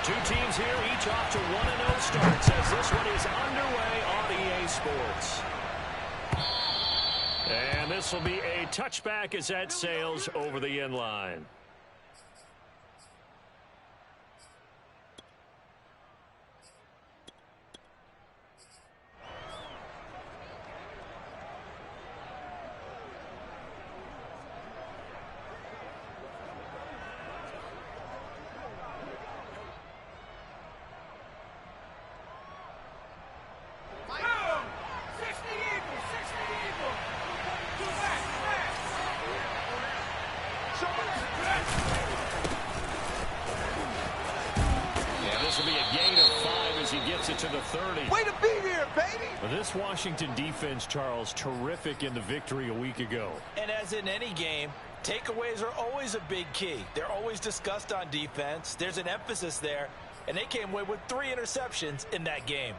Two teams here, each off to 1-0 starts as this one is underway on EA Sports. And this will be a touchback as that sails over the end line. This will be a gain of 5 as he gets it to the 30. Way to be here, baby! Well, this Washington defense, Charles, terrific in the victory a week ago. And as in any game, takeaways are always a big key. They're always discussed on defense. There's an emphasis there, and they came away with 3 interceptions in that game.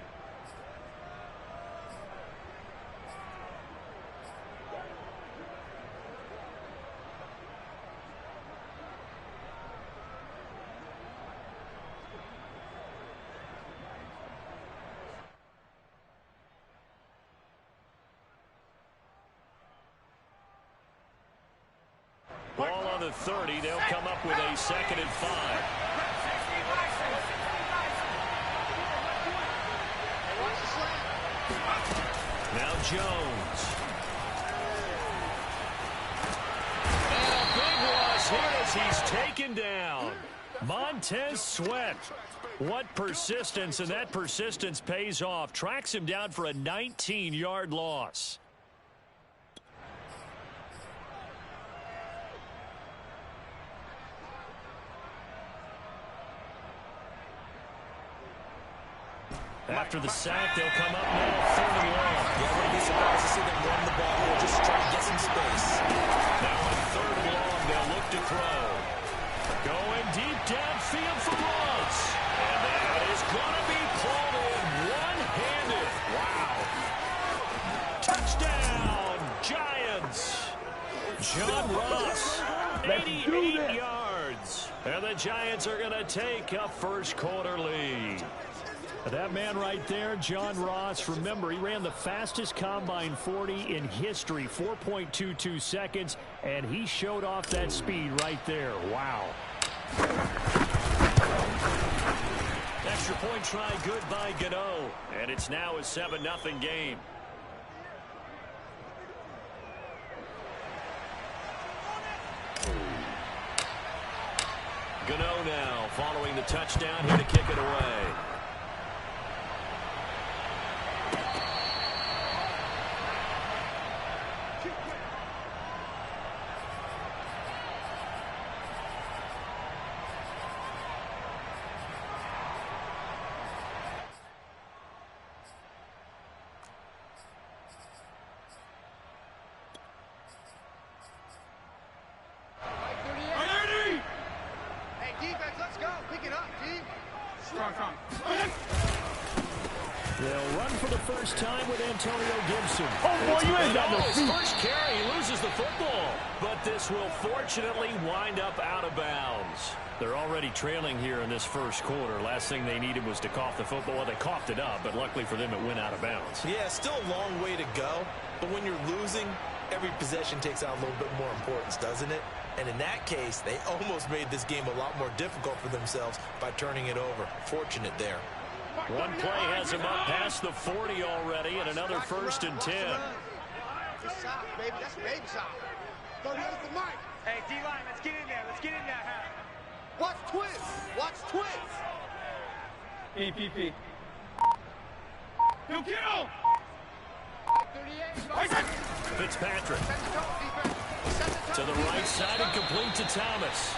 Ball on the 30. They'll come up with a 2nd and 5. Now Jones. And a big loss here as he's taken down. Montez Sweat. What persistence, and that persistence pays off. Tracks him down for a 19-yard loss. After the sack, they'll come up now 3rd and long. Yeah, I wouldn't be surprised to see them run the ball here, just try to get some space. Now on 3rd and long, they'll look to throw. Going deep downfield for Ross. And that is going to be pulled in one-handed. Wow. Touchdown, Giants. John Ross, 88 yards. And the Giants are going to take a first-quarter lead. That man right there, John Ross, remember, he ran the fastest combine 40 in history, 4.22 seconds, and he showed off that speed right there. Wow. Extra point try good by Gano, and it's now a 7-0 game. Gano now following the touchdown here to kick it away. They'll run for the first time with Antonio Gibson. Oh, boy, you ain't got no feet. First carry, he loses the football. But this will fortunately wind up out of bounds. They're already trailing here in this first quarter. Last thing they needed was to cough the football. Well, they coughed it up, but luckily for them, it went out of bounds. Yeah, still a long way to go. But when you're losing, every possession takes on a little bit more importance, doesn't it? And in that case, they almost made this game a lot more difficult for themselves by turning it over. Fortunate there. One play has him up past the 40 already, and another 1st and 10. That's soft, baby. That's baby soft. 30 off the mic. Hey, D-line, let's get in there. Let's get in there. Watch twins. Watch twins. PPP. You kill! 38. Fitzpatrick to the right side and complete to Thomas.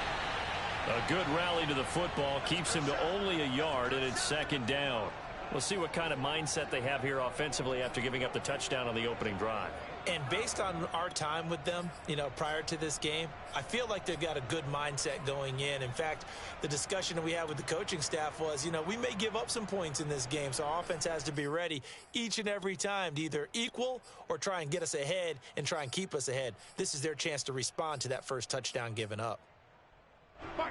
A good rally to the football keeps him to only a yard, and it's 2nd down. We'll see what kind of mindset they have here offensively after giving up the touchdown on the opening drive. And based on our time with them, prior to this game, I feel like they've got a good mindset going in. In fact, the discussion that we had with the coaching staff was, we may give up some points in this game, so our offense has to be ready each and every time to either equal or try and get us ahead and try and keep us ahead. This is their chance to respond to that first touchdown given up.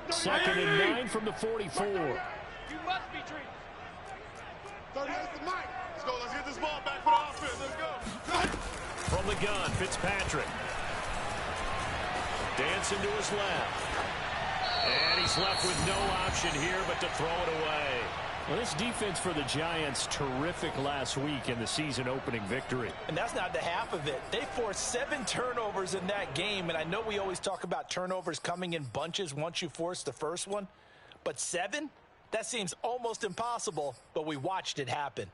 2nd and 9 from the 44. You must be dreaming. 38's the mic. Let's go. Let's get this ball back for the offense. Let's go. From the gun, Fitzpatrick. Dancing to his left. And he's left with no option here but to throw it away. Well, this defense for the Giants, terrific last week in the season-opening victory. And that's not the half of it. They forced 7 turnovers in that game, and I know we always talk about turnovers coming in bunches once you force the first one, but 7? That seems almost impossible, but we watched it happen.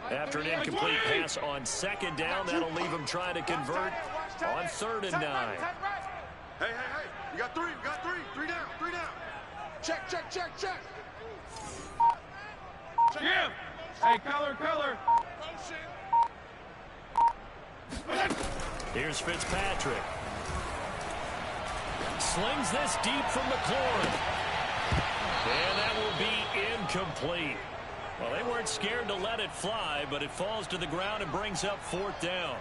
After an incomplete pass on second down, that'll leave him trying to convert on 3rd and 9. Hey. We got 3. We got 3. 3 down. 3 down. Check. Jim! Hey, color. Here's Fitzpatrick. Slings this deep from McLaurin. And that will be incomplete. Well, they weren't scared to let it fly, but it falls to the ground and brings up 4th down.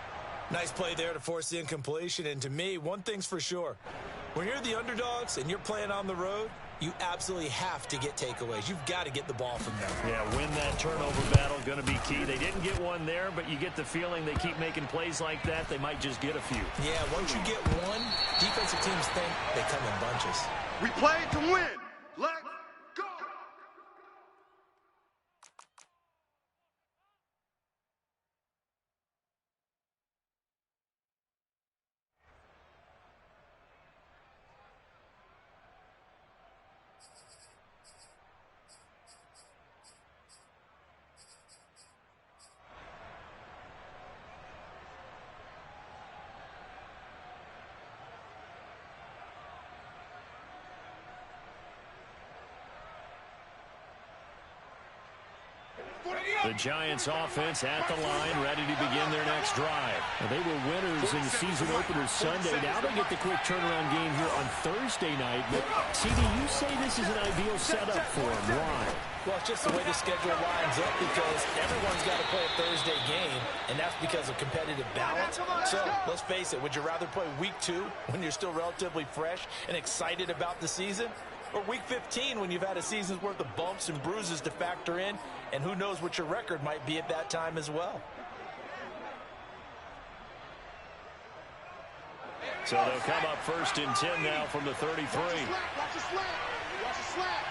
Nice play there to force the incompletion, and to me, one thing's for sure. When you're the underdogs and you're playing on the road, you absolutely have to get takeaways. You've got to get the ball from them. Yeah, win that turnover battle, going to be key. They didn't get one there, but you get the feeling they keep making plays like that, they might just get a few. Yeah, once you get one, defensive teams think they come in bunches. We played to win. Let's go. The Giants offense at the line, ready to begin their next drive. Now, they were winners in the season opener Sunday. Now they get the quick turnaround game here on Thursday night. But, CD, you say this is an ideal setup for them. Why? Well, it's just the way the schedule lines up because everyone's got to play a Thursday game, and that's because of competitive balance. So, let's face it, would you rather play week 2 when you're still relatively fresh and excited about the season? Or week 15 when you've had a season's worth of bumps and bruises to factor in, and who knows what your record might be at that time as well. So they'll come up 1st and 10 now from the 33. Watch the slap.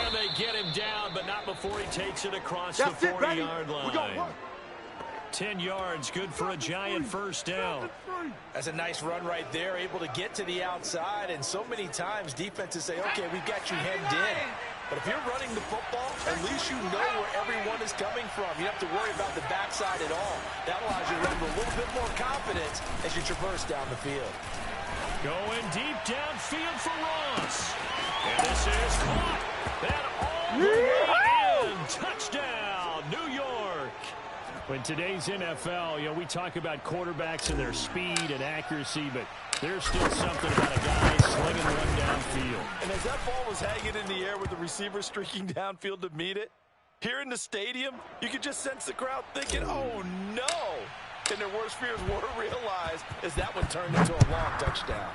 And they get him down, but not before he takes it across the 40-yard line. 10 yards, good for a Giant 1st down. That's a nice run right there, able to get to the outside, and so many times defenses say, okay, we've got you hemmed in. But if you're running the football, at least you know where everyone is coming from. You don't have to worry about the backside at all. That allows you to run with a little bit more confidence as you traverse down the field. Going deep downfield for Ross. And this is caught. That all the way in. Touchdown, New York. In today's NFL, we talk about quarterbacks and their speed and accuracy, but there's still something about a guy slinging one downfield. And as that ball was hanging in the air with the receiver streaking downfield to meet it, here in the stadium, you could just sense the crowd thinking, oh, no. And their worst fears were realized as that one turned into a long touchdown.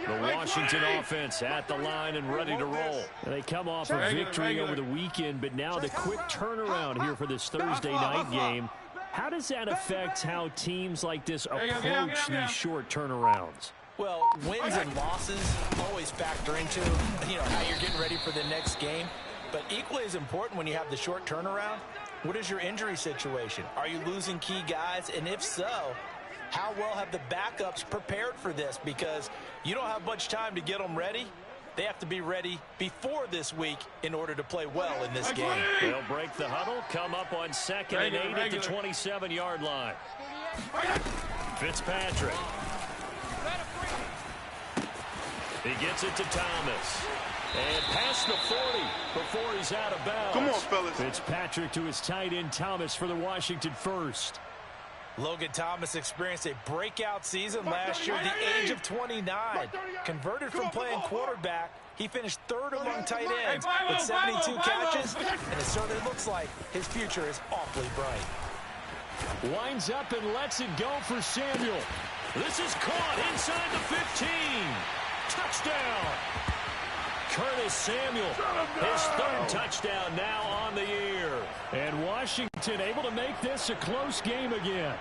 The Washington offense at the line and ready to roll. They come off a victory over the weekend, but now the quick turnaround here for this Thursday night game. How does that affect how teams like this approach these short turnarounds? Well, wins and losses always factor into, how you're getting ready for the next game. But equally as important when you have the short turnaround, what is your injury situation? Are you losing key guys? And if so, how well have the backups prepared for this? Because you don't have much time to get them ready. They have to be ready before this week in order to play well in this game. They'll break the huddle, come up on 2nd and 8 at the 27-yard line. Fitzpatrick. He gets it to Thomas. And past the 40 before he's out of bounds. Come on, fellas. Fitzpatrick to his tight end Thomas for the Washington first. Logan Thomas experienced a breakout season last year at the age of 29. Converted from playing quarterback, he finished 3rd among tight ends with 72 catches, and it certainly looks like his future is awfully bright. Winds up and lets it go for Samuel. This is caught inside the 15. Touchdown. Curtis Samuel, his 3rd touchdown now on the year. And Washington able to make this a close game again.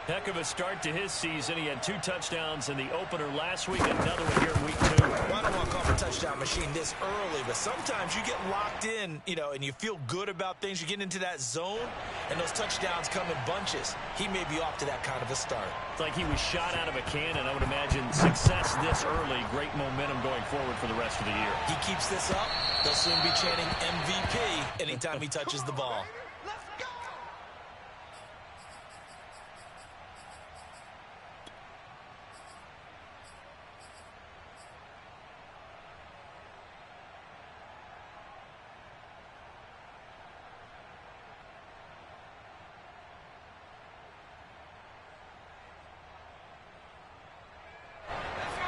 Heck of a start to his season. He had 2 touchdowns in the opener last week, another one here in week 2. Well, I don't want to call a touchdown machine this early, but sometimes you get locked in, and you feel good about things. You get into that zone, and those touchdowns come in bunches. He may be off to that kind of a start. It's like he was shot out of a cannon. I would imagine success this early, great momentum going forward for the rest of the year. He keeps this up, they'll soon be chanting MVP anytime he touches the ball.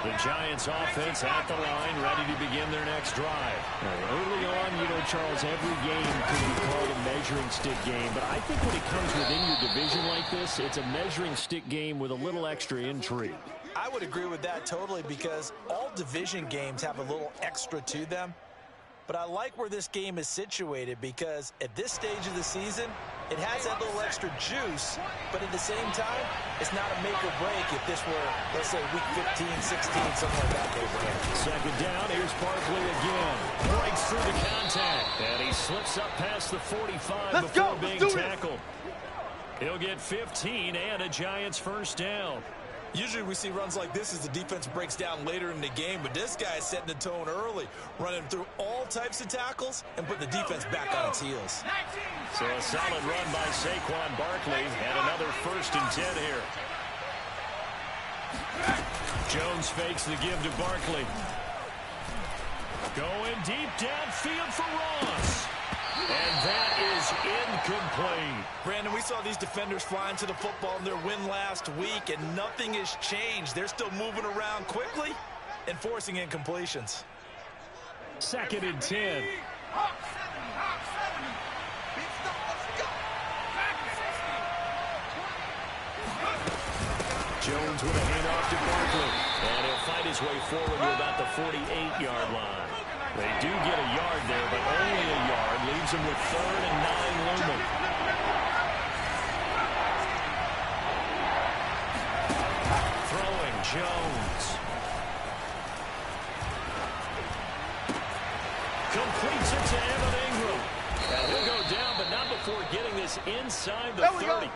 The Giants offense at the line, ready to begin their next drive. Early on, Charles, every game could be called a measuring stick game, but I think when it comes within your division like this, it's a measuring stick game with a little extra intrigue. I would agree with that totally because all division games have a little extra to them. But I like where this game is situated because at this stage of the season, it has that little extra juice, but at the same time, it's not a make or break if this were, let's say, week 15, 16, something like that. 2nd down, here's Barkley again. Breaks through the contact, and he slips up past the 45 before being tackled. He'll get 15 and a Giants first down. Usually we see runs like this as the defense breaks down later in the game, but this guy is setting the tone early, running through all types of tackles and putting the defense back on its heels. So a solid run by Saquon Barkley and another 1st and 10 here. Jones fakes the give to Barkley. Going deep downfield for Ross. And that is incomplete. Brandon, we saw these defenders flying to the football in their win last week, and nothing has changed. They're still moving around quickly and forcing incompletions. 2nd and 10. Jones with a handoff to Barkley. And he'll fight his way forward to about the 48-yard line. They do get a yard there, but only a yard. Leaves them with 3rd and 9 looming. Throwing Jones. Completes it to Evan Ingram. And he'll go down, but not before getting this inside the 30.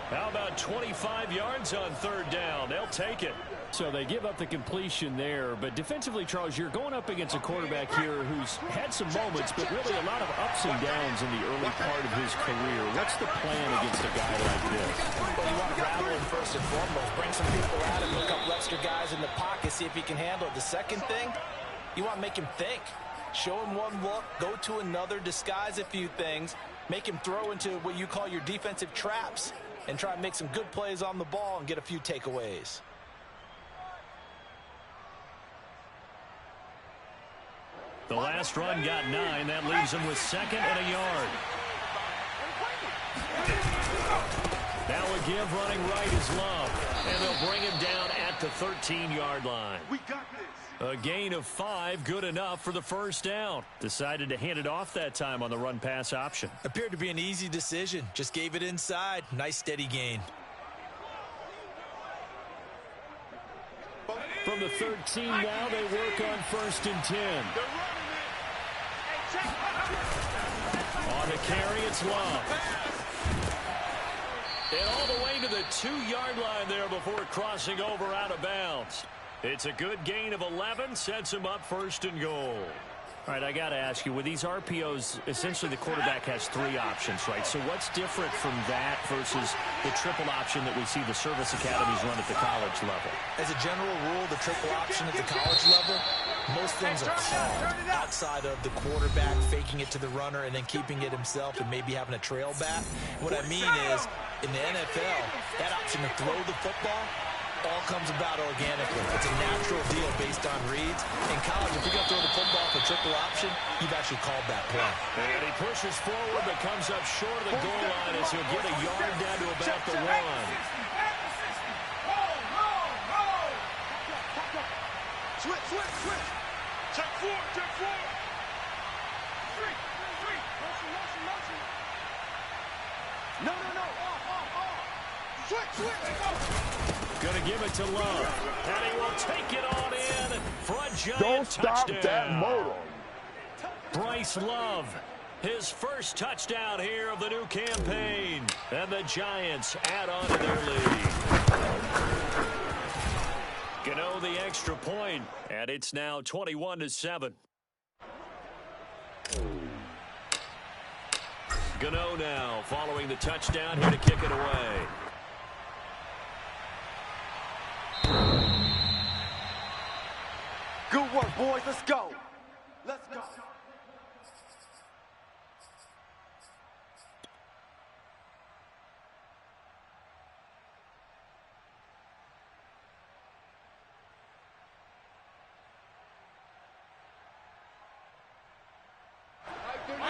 How about 25 yards on 3rd down? They'll take it. So they give up the completion there, but defensively, Charles, you're going up against a quarterback here who's had some moments, but really a lot of ups and downs in the early part of his career. What's the plan against a guy like this? Well, you want to rattle him first and foremost. Bring some people at him, a couple extra guys in the pocket, see if he can handle it. The second thing, you want to make him think. Show him one look, go to another, disguise a few things, make him throw into what you call your defensive traps, and try and make some good plays on the ball and get a few takeaways. The last run got 9. That leaves him with 2nd and a yard. Now a give running right is Love. And they'll bring him down at the 13-yard line. We got this. A gain of 5, good enough for the 1st down. Decided to hand it off that time on the run-pass option. Appeared to be an easy decision. Just gave it inside. Nice steady gain. From the 13 now, they work on 1st and 10. On the carry, it's Love. And all the way to the 2-yard line there before crossing over out of bounds. It's a good gain of 11, sets him up first and goal. All right, I got to ask you, with these RPOs, essentially the quarterback has 3 options, right? So what's different from that versus the triple option that we see the service academies run at the college level? As a general rule, the triple option at the college level, most things are called outside of the quarterback faking it to the runner and then keeping it himself and maybe having a trail back. What I mean is, in the NFL, that option to throw the football all comes about organically. It's a natural deal based on reads. In college, if you're going to throw the football for triple option, you've actually called that play. And he pushes forward, but comes up short of the goal line as he'll get a yard down to about the 1. Switch. Check 4. No. Off. Switch. Going to give it to Love. And he will take it on in for a giant Don't stop touchdown. that motor. Bryce Love, his first touchdown here of the new campaign. And the Giants add on to their lead. Gano the extra point, and it's now 21-7. Gano now following the touchdown here to kick it away. Good work, boys. Let's go.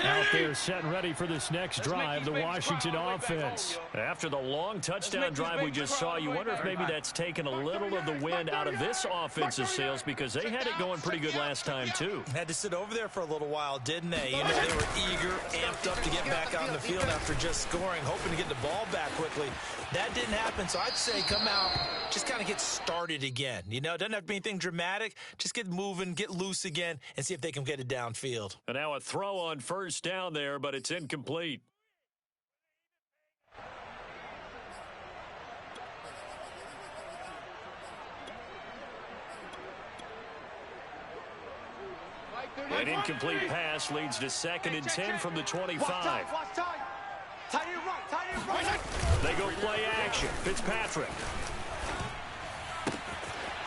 Out there set and ready for this next drive, the Washington offense. After the long touchdown drive we just saw, you wonder if maybe that's taken a little of the wind out of this offensive sails because they had it going pretty good last time too. Had to sit over there for a little while, didn't they? You know, they were eager, amped up to get back out in the field after just scoring, hoping to get the ball back quickly. That didn't happen, so I'd say come out, just kind of get started again. You know, it doesn't have to be anything dramatic. Just get moving, get loose again, and see if they can get it downfield. And now a throw on first down there, but it's incomplete. An incomplete pass leads to 2nd and 10 from the 25. Watch time. Tight end right. They go play action. Fitzpatrick.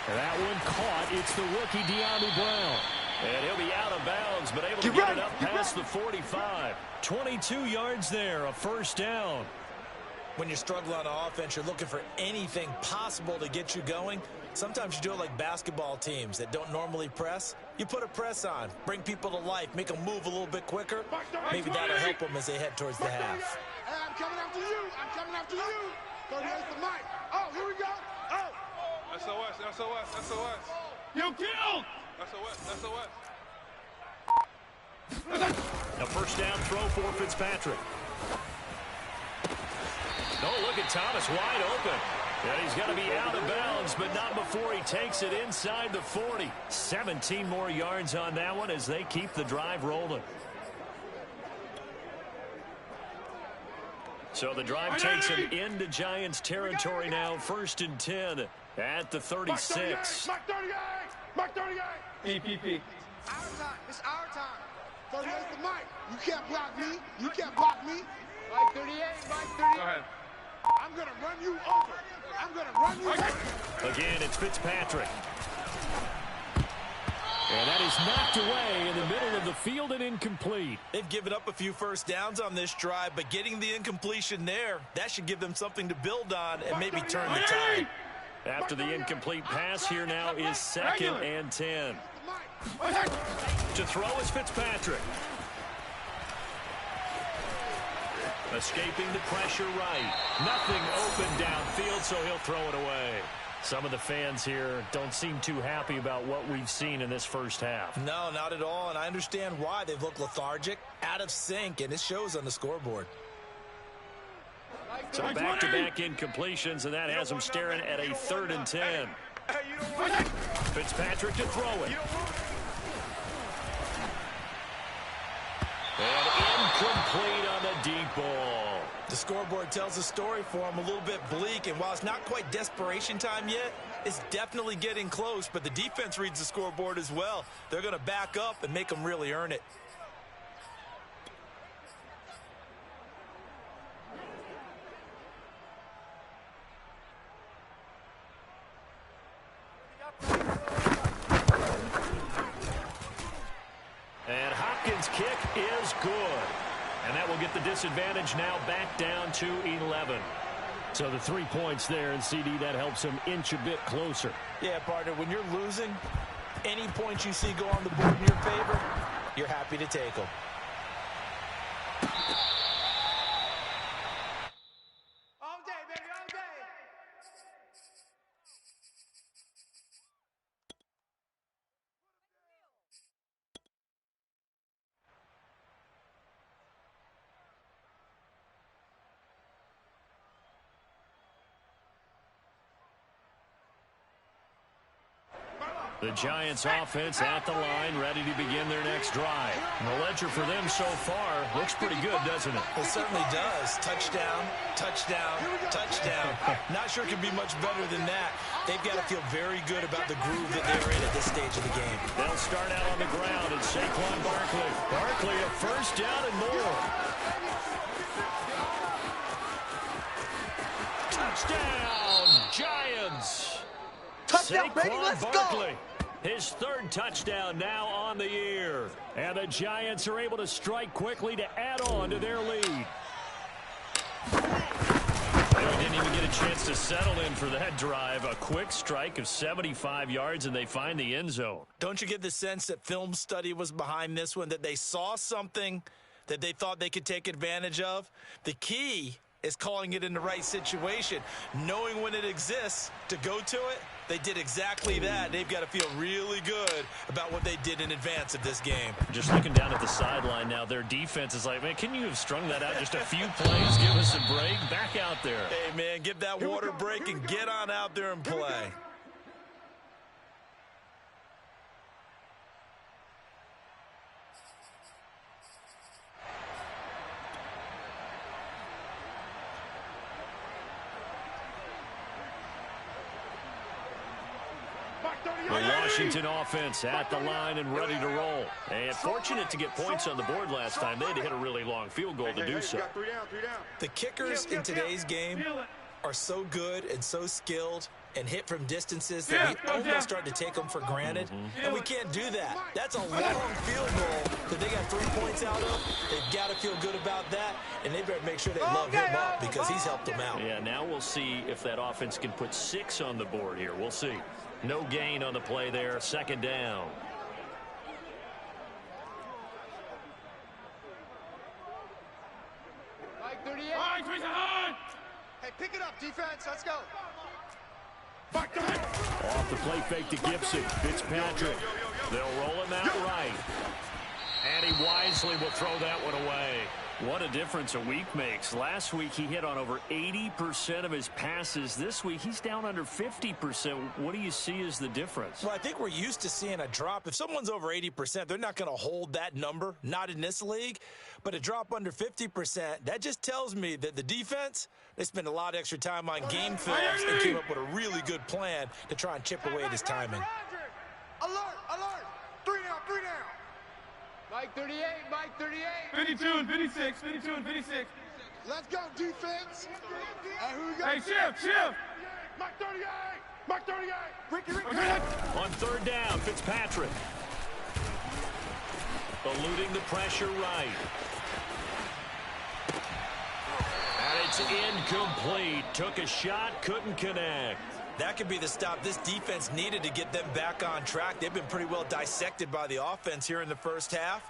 And that one caught. It's the rookie De'Ami Brown. And he'll be out of bounds, but able to get it up past the 45. 22 yards there, a first down. When you're struggling on offense, you're looking for anything possible to get you going. Sometimes you do it like basketball teams that don't normally press. You put a press on, bring people to life, make them move a little bit quicker. Maybe that'll help them as they head towards the half. Hey, I'm coming after you. 38's the mic. Oh, here we go. Oh. SOS. You killed! SOS. A first down throw for Fitzpatrick. Oh, look at Thomas wide open. And he's got to be out of bounds, but not before he takes it inside the 40. 17 more yards on that one as they keep the drive rolling. So the drive takes him into Giants territory now, 1st and 10 at the 36. Mark 38. PPP. It's our time. 38's the mic. You can't block me. Mike 38. Go ahead. I'm going to run you over. Again, it's Fitzpatrick. And that is knocked away in the middle of the field and incomplete. They've given up a few first downs on this drive, but getting the incompletion there, that should give them something to build on and maybe turn the tide. After the incomplete pass, here now is 2nd and 10. To throw is Fitzpatrick. Escaping the pressure right. Nothing open downfield, so he'll throw it away. Some of the fans here don't seem too happy about what we've seen in this first half. No, not at all, and I understand why. They've looked lethargic, out of sync, and it shows on the scoreboard. So back-to-back incompletions, and that has them staring at a 3rd and 10. Fitzpatrick to throw it. And incomplete on the deep ball. The scoreboard tells a story for him, a little bit bleak, and while it's not quite desperation time yet, It's definitely getting close, but the defense reads the scoreboard as well. They're going to back up and make them really earn it. And Hopkins' kick is good. And that will get the disadvantage now back down to 11. So the 3 points there, and CD, that helps him inch a bit closer. Yeah, partner, when you're losing, any points you see go on the board in your favor, you're happy to take them. All day, baby, all day. The Giants offense at the line, ready to begin their next drive. And the ledger for them so far looks pretty good, doesn't it? It certainly does. Touchdown, touchdown, touchdown. Not sure it can be much better than that. They've got to feel very good about the groove that they're in at this stage of the game. They'll start out on the ground, and Saquon Barkley. Barkley a first down and more. Touchdown, Giants. Touchdown, baby, Saquon let's Barkley. go. His third touchdown now on the year. And the Giants are able to strike quickly to add on to their lead. They didn't even get a chance to settle in for that drive. A quick strike of 75 yards, and they find the end zone. Don't you get the sense that film study was behind this one, that they saw something that they thought they could take advantage of? The key is calling it in the right situation, knowing when it exists to go to it. They did exactly that. They've got to feel really good about what they did in advance of this game. Just looking down at the sideline now, their defense is like, man, can you have strung that out just a few plays? Give us a break. Back out there. Hey, man, give that water break and get on out there and play. The Washington offense at the line and ready to roll. And fortunate to get points on the board last time. They had to hit a really long field goal to do so. The kickers in today's game are so good and so skilled and hit from distances that we almost start to take them for granted. And we can't do that. That's a long field goal that they got 3 points out of. They've got to feel good about that, and they better make sure they love him up because he's helped them out. Yeah, now we'll see if that offense can put 6 on the board here. We'll see. No gain on the play there. Second down. Like 38. Hey, pick it up, defense. Let's go. Off the play fake to Gibson. Fitzpatrick. They'll roll him out right. And he wisely will throw that one away. What a difference a week makes. Last week he hit on over 80% of his passes. This week he's down under 50%. What do you see as the difference? Well, I think we're used to seeing a drop. If someone's over 80%, they're not going to hold that number, not in this league. But a drop under 50%, that just tells me that the defense, they spend a lot of extra time on game films and came up with a really good plan to try and chip away at his timing. Alert, alert. 3 down, 3 down. Mike 38, Mike 38. 52 and 56, 52 and 56. Let's go, defense. Hey, who we got? Hey, shift. Mike 38, Mike 38. Ricky. On third down, Fitzpatrick. Eluding the pressure right. And it's incomplete. Took a shot, couldn't connect. That could be the stop this defense needed to get them back on track. They've been pretty well dissected by the offense here in the first half.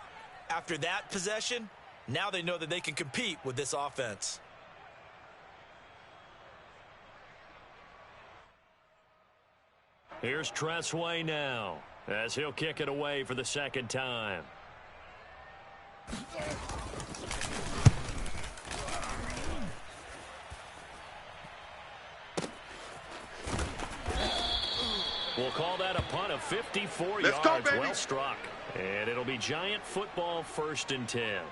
After that possession, now they know that they can compete with this offense. Here's Tressway now, as he'll kick it away for the second time. We'll call that a punt of 54 Let's yards. go, baby. Well struck. And it'll be Giant football, 1st and 10.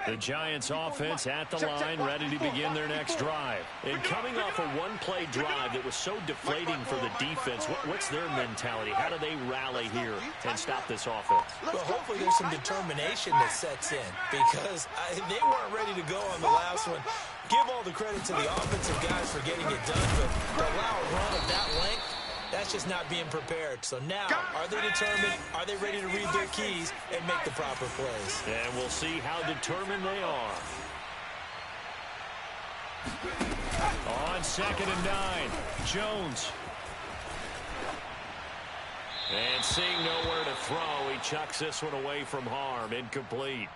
The Giants offense at the line, ready to begin their next drive. And coming off a one-play drive that was so deflating for the defense, what's their mentality? How do they rally here and stop this offense? Well, hopefully there's some determination that sets in because they weren't ready to go on the last one. Give all the credit to the offensive guys for getting it done, but to allow a run of that length, that's just not being prepared. So now, are they determined? Are they ready to read their keys and make the proper plays? And we'll see how determined they are. On 2nd and 9, Jones. And seeing nowhere to throw, he chucks this one away from harm. Incomplete.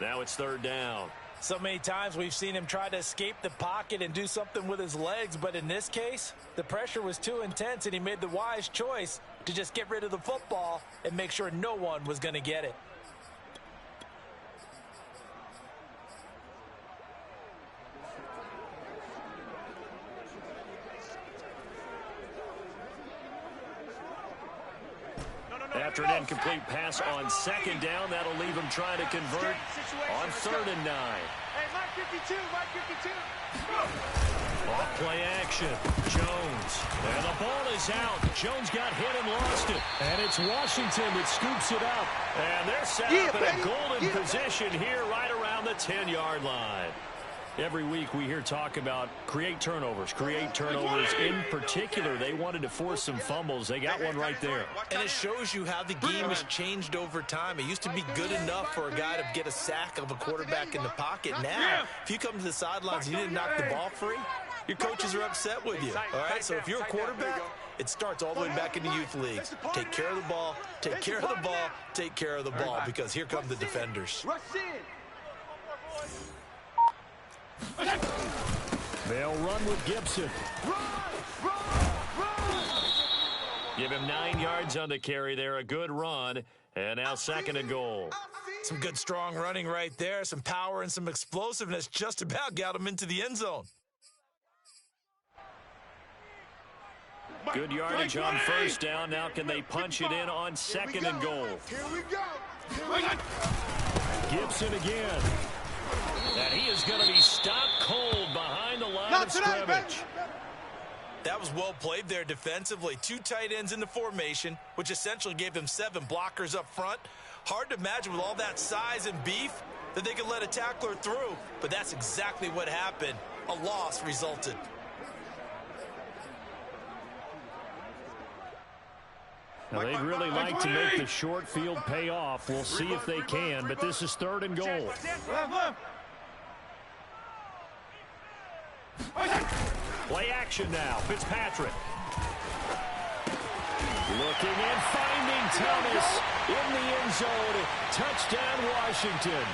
Now it's 3rd down. So many times we've seen him try to escape the pocket and do something with his legs, but in this case, the pressure was too intense and he made the wise choice to just get rid of the football and make sure no one was going to get it. After an incomplete pass on 2nd down, that'll leave him trying to convert on 3rd and 9. Hey, Mike 52, Mike 52. Off play action, Jones. And the ball is out. Jones got hit and lost it. And it's Washington that scoops it up. And they're set up in a golden position here right around the 10-yard line. Every week we hear talk about create turnovers. In particular, they wanted to force some fumbles. They got one right there. And it shows you how the game has changed over time. It used to be good enough for a guy to get a sack of a quarterback in the pocket. Now, if you come to the sidelines and you didn't knock the ball free, your coaches are upset with you. All right, so if you're a quarterback, it starts all the way back in the youth leagues. Take care of the ball, take care of the ball, take care of the ball, because here come the defenders. They'll run with Gibson. Give him 9 yards on the carry there. A good run. And now 2nd and goal. Some good strong running right there. Some power and some explosiveness just about got him into the end zone. Good yardage on 1st down. Now can they punch it in on 2nd and goal? Here we go. Gibson again. And he is going to be stopped cold behind the line of scrimmage. That was well played there defensively. 2 tight ends in the formation, which essentially gave them 7 blockers up front. Hard to imagine with all that size and beef that they could let a tackler through. But that's exactly what happened. A loss resulted. Now, they'd really like to make the short field pay off. We'll see if they can, but this is 3rd and goal. Play action now. Fitzpatrick. Looking and finding Thomas in the end zone. Touchdown, Washington.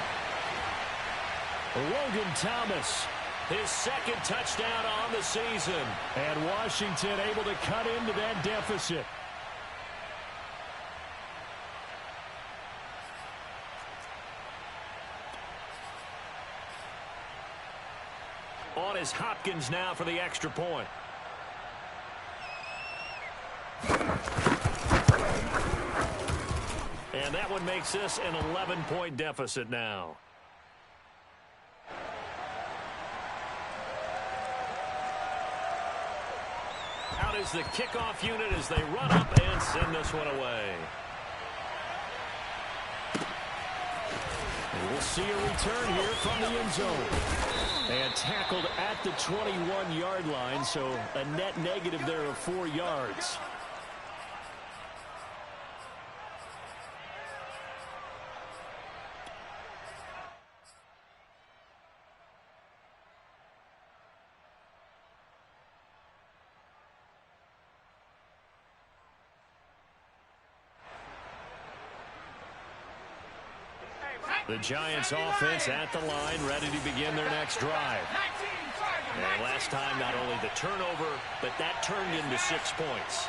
Logan Thomas, his 2nd touchdown on the season. And Washington able to cut into that deficit. On is Hopkins now for the extra point. And that one makes this an 11-point deficit now. Out is the kickoff unit as they run up and send this one away. And we'll see a return here from the end zone. And tackled at the 21-yard line, so a net negative there of 4 yards. The Giants offense at the line, ready to begin their next drive. And last time, not only the turnover, but that turned into 6 points.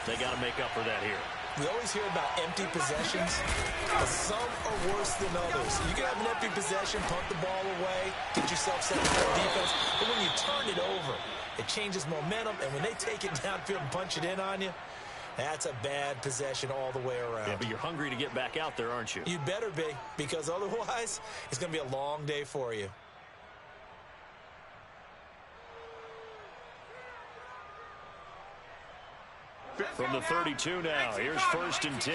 They got to make up for that here. We always hear about empty possessions, but some are worse than others. You can have an empty possession, punt the ball away, get yourself set for defense, but when you turn it over, it changes momentum, and when they take it downfield and punch it in on you, That's a bad possession all the way around. Yeah, but you're hungry to get back out there, aren't you? You better be, because otherwise it's going to be a long day for you. From the 32 now, here's 1st and 10.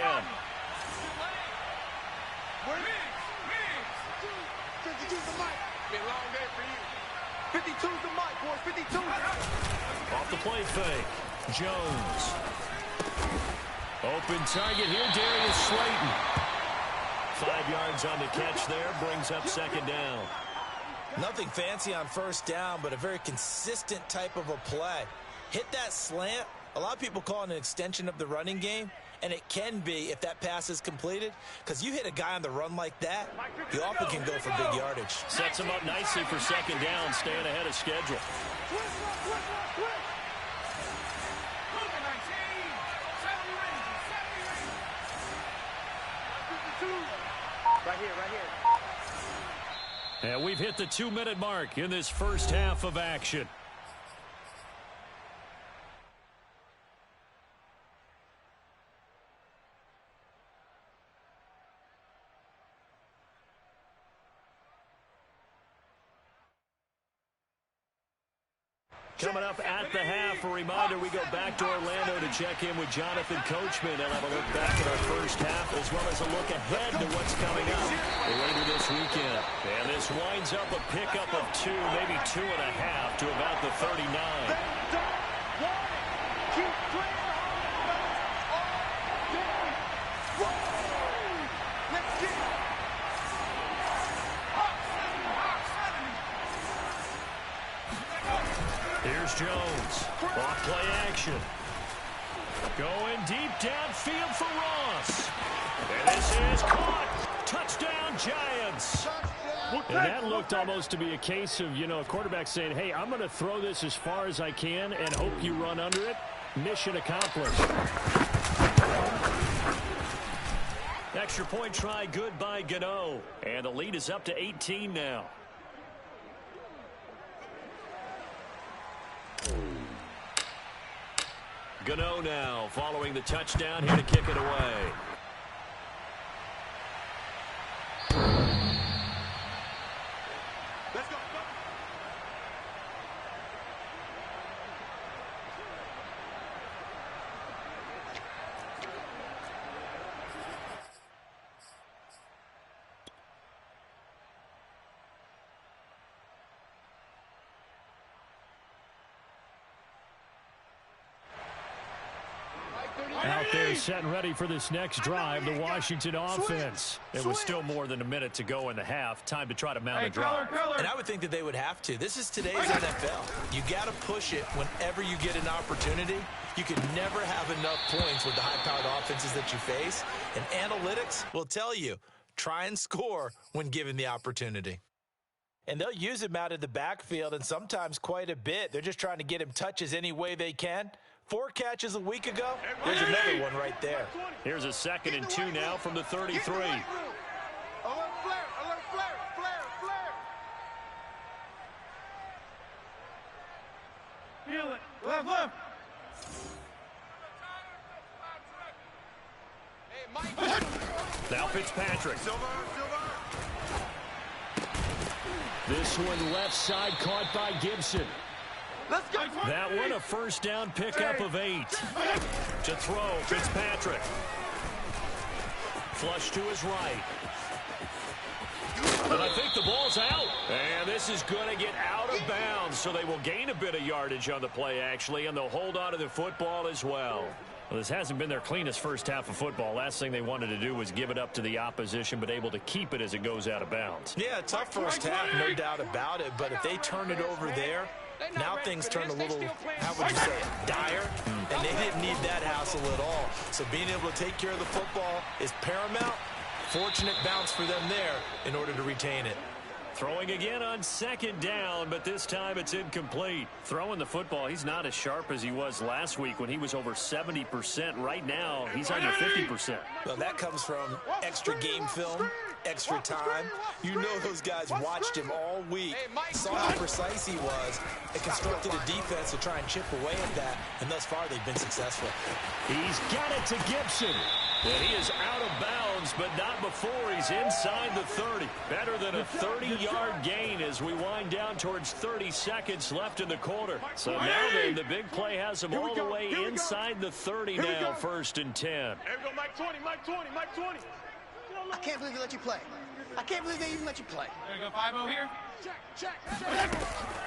52's the mic. Be a long day for you. 52's the mic, boys. 52. Off the play fake. Jones. Open target here, Darius Slayton. 5 yards on the catch there, brings up 2nd down. Nothing fancy on 1st down, but a very consistent type of a play. Hit that slant. A lot of people call it an extension of the running game, and it can be if that pass is completed, because you hit a guy on the run like that, he often can go for big yardage. Sets him up nicely for 2nd down, staying ahead of schedule. Right here. And we've hit the 2-minute mark in this first half of action. Coming up at the half, a reminder, we go back to Orlando to check in with Jonathan Coachman and have a look back at our first half, as well as a look ahead to what's coming up later this weekend. And this winds up a pickup of 2, maybe 2.5 to about the 39. Here's Jones. Off play action. Going deep downfield for Ross. And this is caught. Touchdown, Giants. And that looked almost to be a case of, a quarterback saying, hey, I'm going to throw this as far as I can and hope you run under it. Mission accomplished. Extra point try good by Gano. And the lead is up to 18 now. Gano now following the touchdown, here to kick it away. Let's go. Out there set and ready for this next drive, the Washington offense. It was still more than a minute to go in the half. Time to try to mount a drive. And I would think that they would have to. This is today's NFL. You got to push it whenever you get an opportunity. You can never have enough points with the high-powered offenses that you face. And analytics will tell you, try and score when given the opportunity. And they'll use him out of the backfield, and sometimes quite a bit. They're just trying to get him touches any way they can. 4 catches a week ago. There's another one right there. Here's a 2nd and 2 now from the 33. Alert flare. Feel it. Left. Hey, Mike. Now Fitzpatrick. Silver. This one left side caught by Gibson. Let's go. That one a 1st down pickup of 8. To throw, Fitzpatrick. Flush to his right. And I think the ball's out. And this is going to get out of bounds, so they will gain a bit of yardage on the play, actually, and they'll hold on to the football as well. Well, this hasn't been their cleanest first half of football. Last thing they wanted to do was give it up to the opposition, but able to keep it as it goes out of bounds. Yeah, tough first half, no doubt about it. But if they turn it over there, now things turn a little, how would you say it, dire. And they didn't need that hassle at all. So being able to take care of the football is paramount. Fortunate bounce for them there in order to retain it. Throwing again on 2nd down, but this time it's incomplete. Throwing the football, he's not as sharp as he was last week when he was over 70%. Right now, he's under 50%. Well, that comes from extra game film, extra time. You know those guys watched him all week, saw how precise he was, and constructed a defense to try and chip away at that, and thus far they've been successful. He's got it to Gibson. And he is out of bounds, but not before he's inside the 30. Better than a 30-yard gain as we wind down towards 30 seconds left in the quarter. So now then, the big play has him all the way inside the 30 now, 1st and 10. Here we go, Mike 20, Mike 20, Mike 20. I can't believe they let you play. I can't believe they even let you play. There we go, 5-0 here. Check.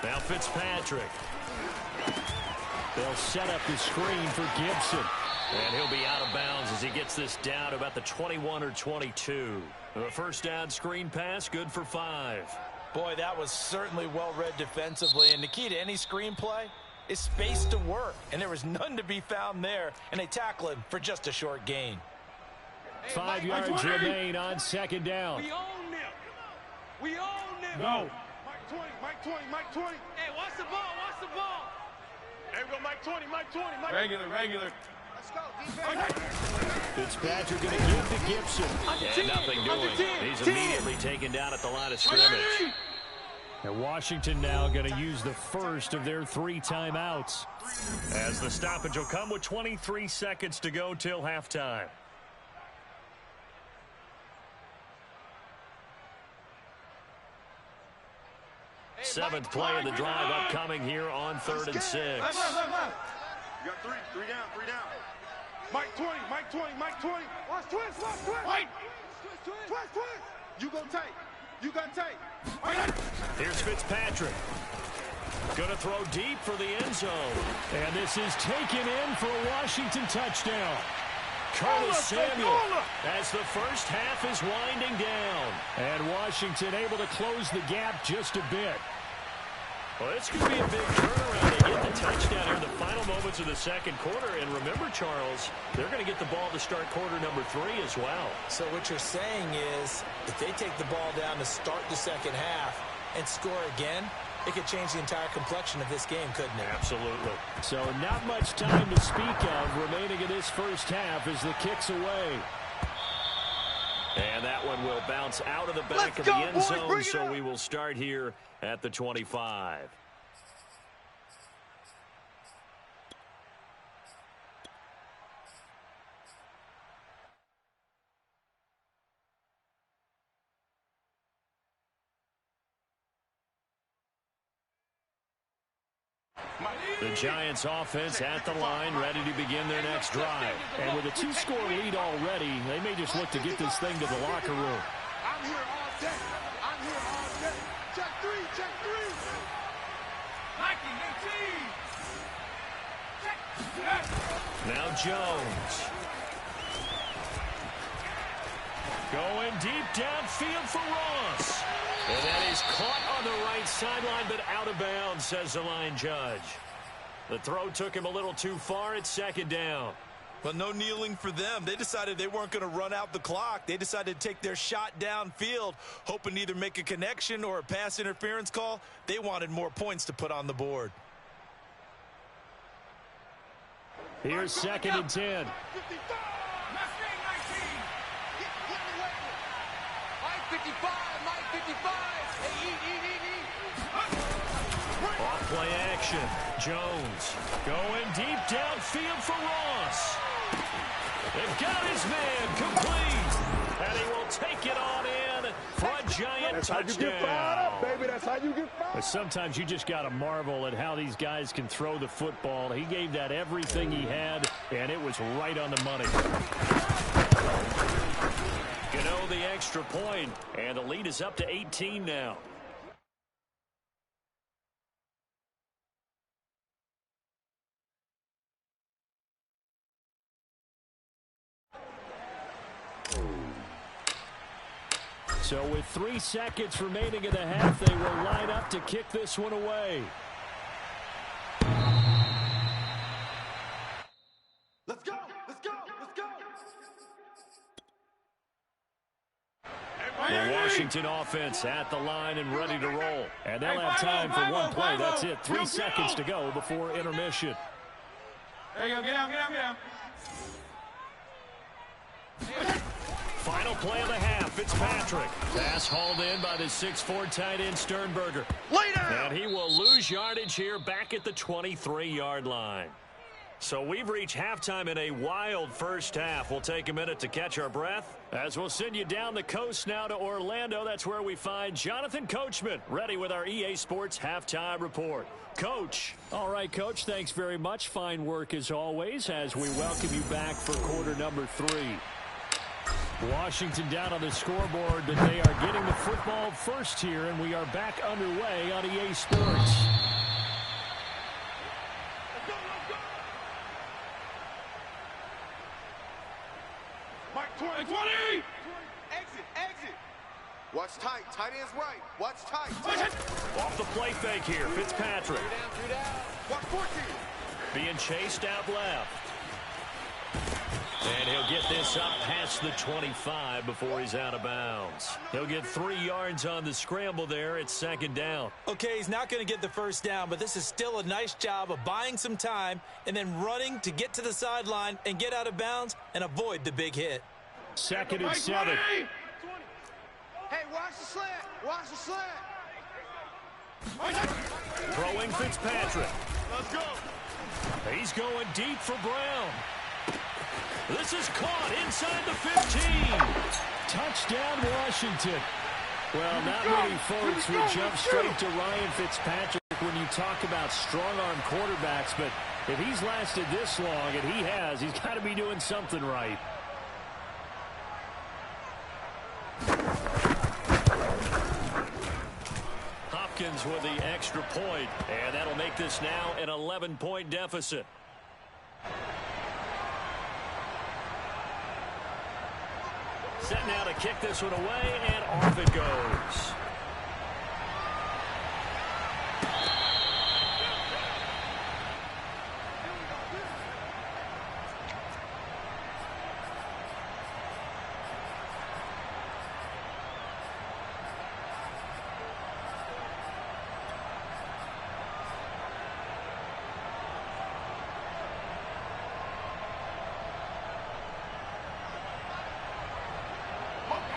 Now Fitzpatrick. They'll set up the screen for Gibson. And he'll be out of bounds as he gets this down about the 21 or 22. The first down screen pass, good for 5. Boy, that was certainly well read defensively. And the key to any screen play is space to work. And there was none to be found there. And they tackle him for just a short gain. 5 yards remain on 2nd down. We own them. We own them. Go. Mike 20, Mike 20, Mike 20. Hey, watch the ball. Watch the ball. Here we go, Mike 20, Mike 20, Mike 20. Regular. Let's go, defense. Fitzpatrick going to give to Gibson. And nothing doing. He's immediately taken down at the line of scrimmage. And Washington now going to use the first of their 3 timeouts. As the stoppage will come with 23 seconds to go till halftime. Seventh play of the drive upcoming here on 3rd and 6. You got 3 down. Mike 20, Mike 20, Mike 20. Watch twist. Mike. Twist. You got tape. Here's Fitzpatrick. Going to throw deep for the end zone. And this is taken in for a Washington touchdown. Curtis Samuel as the first half is winding down. And Washington able to close the gap just a bit. Well, it's going to be a big turnaround to get the touchdown here in the final moments of the second quarter. And remember, Charles, they're going to get the ball to start quarter number 3 as well. So what you're saying is if they take the ball down to start the second half and score again, it could change the entire complexion of this game, couldn't it? Absolutely. So not much time to speak of remaining in this first half as the kick's away. And that one will bounce out of the back of the end zone, so we will start here at the 25. The Giants offense at the line, ready to begin their next drive. And with a 2-score lead already, they may just look to get this thing to the locker room. I'm here all day. Check three. Now Jones. Going deep downfield for Ross. And that is caught on the right sideline, but out of bounds, says the line judge. The throw took him a little too far. It's 2nd down. Well, no kneeling for them. They decided they weren't going to run out the clock. They decided to take their shot downfield, hoping to either make a connection or a pass interference call. They wanted more points to put on the board. Here's 2nd and 10. Mike 55. Off-play action. Jones going deep downfield for Ross. They've got his man complete. And he will take it on in for a Giant touchdown. That's how you get fired up, baby. That's how you get fired up. Sometimes you just got to marvel at how these guys can throw the football. He gave that everything he had, and it was right on the money. Gano the extra point, and the lead is up to 18 now. So with 3 seconds remaining in the half, they will line up to kick this one away. Let's go. The Washington offense at the line and ready to roll. And they'll have time for one play. That's it. 3 seconds to go before intermission. There you go. Get down. Final play of the half. Fitzpatrick. Pass hauled in by the 6'4" tight end Sternberger. And he will lose yardage here back at the 23-yard line. So we've reached halftime in a wild first half. We'll take a minute to catch our breath as we'll send you down the coast now to Orlando. That's where we find Jonathan Coachman ready with our EA Sports halftime report. Coach. All right, Coach, thanks very much. Fine work as always as we welcome you back for quarter number 3. Washington down on the scoreboard, but they are getting the football first here, and we are back underway on EA Sports. Mike 20. Exit. Watch tight. Tight end's right. Watch tight. Off the play fake here. Fitzpatrick. 3 down. Watch 14. Being chased out left. And he'll get this up past the 25 before he's out of bounds. He'll get 3 yards on the scramble there. It's second down. Okay, he's not going to get the first down, but this is still a nice job of buying some time and then running to get to the sideline and get out of bounds and avoid the big hit. Second and 7. Hey, watch the slant. Watch the slant. Throwing Fitzpatrick. Let's go. He's going deep for Brown. This is caught inside the 15. Touchdown, Washington. Well, not many folks would jump straight to Ryan Fitzpatrick when you talk about strong-arm quarterbacks, but if he's lasted this long, and he has, he's got to be doing something right. Hopkins with the extra point, and that'll make this now an 11-point deficit. Set now to kick this one away, and off it goes.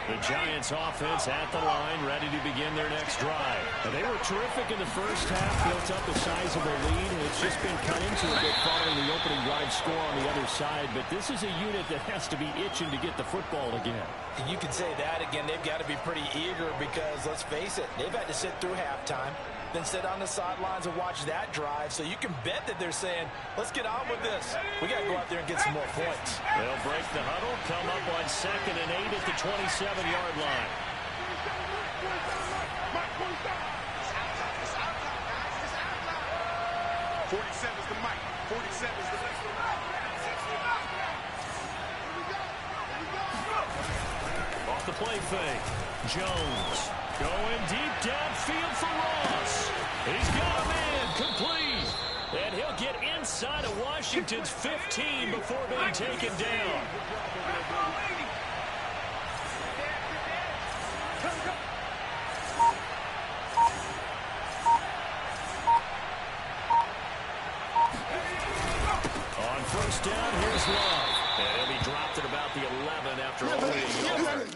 The Giants offense at the line, ready to begin their next drive. They were terrific in the first half, built up a sizable lead, and it's just been cut into a bit following the opening drive score on the other side. But this is a unit that has to be itching to get the football again. And you can say that again. They've got to be pretty eager because, let's face it, they've had to sit through halftime, then sit on the sidelines and watch that drive. So you can bet that they're saying, let's get on with this. We got to go out there and get some more points. They'll break the huddle, come up on 2nd and 8 at the 27-yard line. 47 is the mic. 47 is the next one. Off the play fake. Jones going deep downfield for Ross. He's got a man complete. And he'll get inside of Washington's 15 before being taken down. On first down, here's Love. And he'll be dropped at about the 11 after only a yard.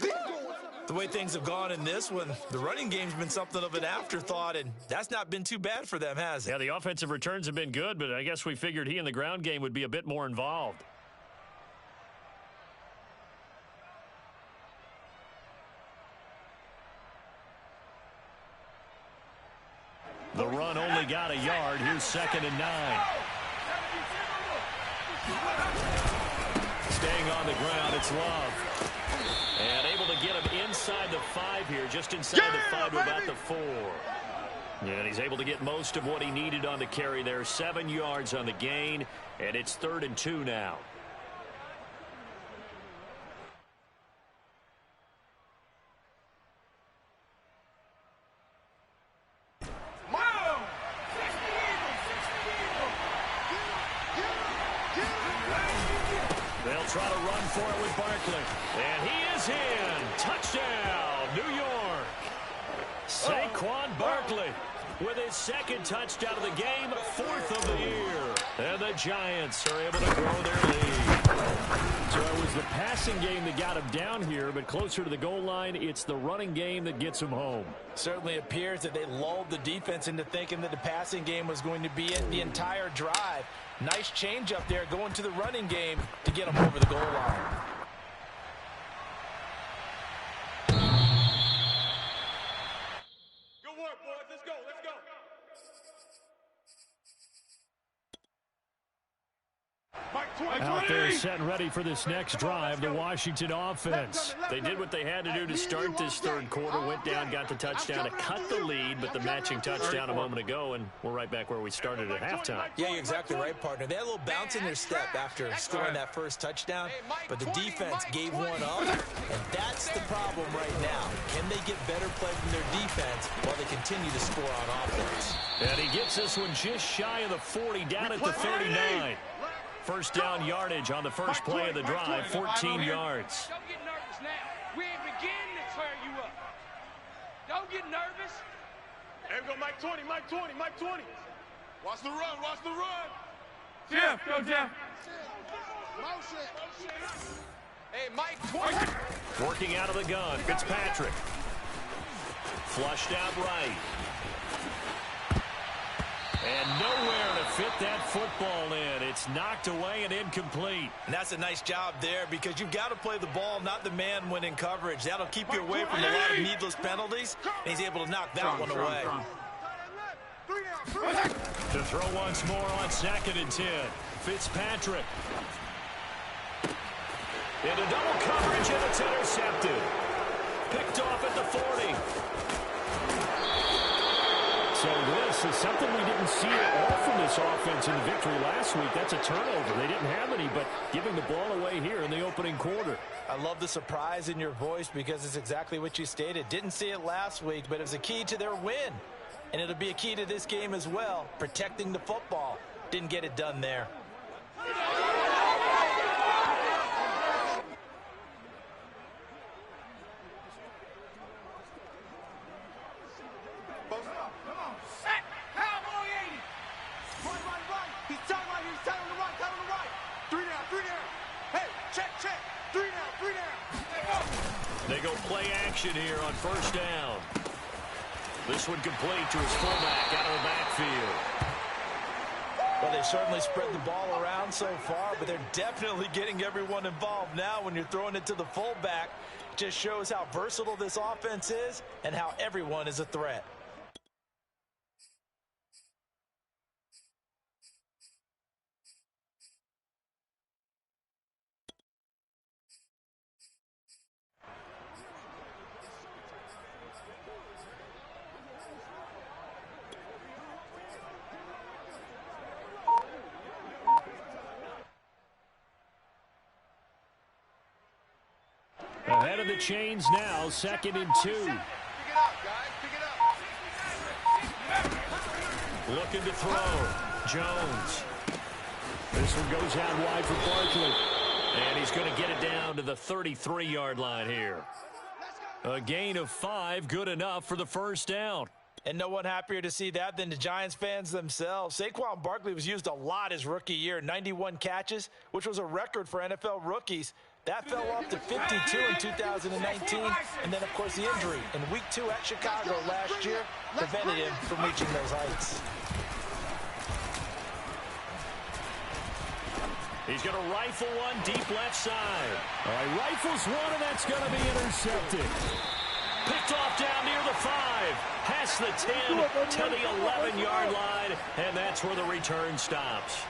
The way things have gone in this one, the running game's been something of an afterthought, and that's not been too bad for them, has it? Yeah, the offensive returns have been good, but I guess we figured he in the ground game would be a bit more involved. The run only got a yard. Here's 2nd and 9. Staying on the ground, it's Love. And able to get him inside the 5 here, just inside the 5 to about the 4. And he's able to get most of what he needed on the carry there. 7 yards on the gain, and it's 3rd and 2 now. They'll try to run for it with Barkley. And he is in. Touchdown, New York. Saquon Barkley with his 2nd touchdown of the game, 4th of the year. And the Giants are able to grow their lead. So it was the passing game that got him down here, but closer to the goal line, it's the running game that gets him home. Certainly appears that they lulled the defense into thinking that the passing game was going to be it the entire drive. Nice change up there going to the running game to get them over the goal line. Good work, boys. Let's go. Let's go. Out there set and ready for this next drive, the Washington offense. They did what they had to do to start this third quarter, went down, got the touchdown to cut the lead, but the matching touchdown a moment ago, and we're right back where we started at halftime. Yeah, you're exactly right, partner. They had a little bounce in their step after scoring that first touchdown, but the defense gave one up, and that's the problem right now. Can they get better play from their defense while they continue to score on offense? And he gets this one just shy of the 40, down at the 39. First down yardage on the first play of the drive, 14 yards. Don't get nervous now. We ain't beginning to tear you up. Don't get nervous. There we go, Mike 20, Mike 20, Mike 20. Watch the run, watch the run. Jeff, go Jeff. Motion. Hey, Mike 20. Working out of the gun, Fitzpatrick. Flushed out right. And nowhere to fit that football in. It's knocked away and incomplete. And that's a nice job there because you've got to play the ball, not the man when in coverage. That'll keep you away from a lot of needless penalties, and he's able to knock that one away. To throw once more on 2nd and 10. Fitzpatrick. Into double coverage, and it's intercepted. Picked off at the 40. So this is something we didn't see at all from this offense in the victory last week. That's a turnover. They didn't have any, but giving the ball away here in the opening quarter. I love the surprise in your voice because it's exactly what you stated. Didn't see it last week, but it was a key to their win. And it'll be a key to this game as well, protecting the football. Didn't get it done there. They go play action here on first down. This one complete to his fullback out of the backfield. Well, they certainly spread the ball around so far, but they're definitely getting everyone involved now when you're throwing it to the fullback. Just shows how versatile this offense is and how everyone is a threat. Ahead of the chains now, 2nd and 2. Pick it up, guys. Pick it up. Looking to throw. Jones. This one goes out wide for Barkley. And he's going to get it down to the 33-yard line here. A gain of 5, good enough for the first down. And no one happier to see that than the Giants fans themselves. Saquon Barkley was used a lot his rookie year, 91 catches, which was a record for NFL rookies. That fell off to 52 in 2019, and then, of course, the injury in Week 2 at Chicago last year prevented him from reaching those heights. He's going to rifle one deep left side. All right, rifles one, and that's going to be intercepted. Picked off down near the 5. Past the 10 to the 11-yard line, and that's where the return stops.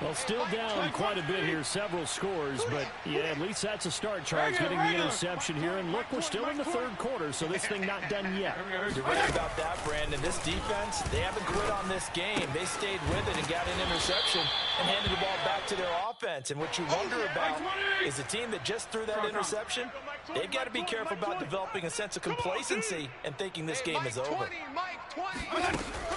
Well, still down quite a bit here, several scores, but yeah, at least that's a start, Charles, getting the interception here. And look, we're still in the third quarter, so this thing not done yet. You're right about that, Brandon. This defense, they haven't quit on this game. They stayed with it and got an interception and handed the ball back to their offense. And what you wonder about is the team that just threw that interception, they've got to be careful about developing a sense of complacency and thinking this game is over.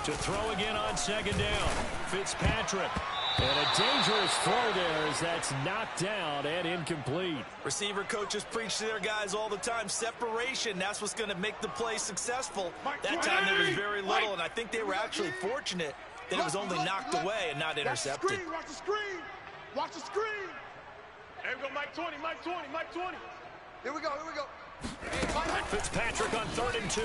To throw again on 2nd down, Fitzpatrick. And a dangerous throw there as that's knocked down and incomplete. Receiver coaches preach to their guys all the time. Separation, that's what's going to make the play successful. That time there was very little, and I think they were actually fortunate that it was only knocked away and not intercepted. Watch the screen. Watch the screen. Here we go, Mike 20, Mike 20, Mike 20. Here we go, here we go. Fitzpatrick on 3rd and 2.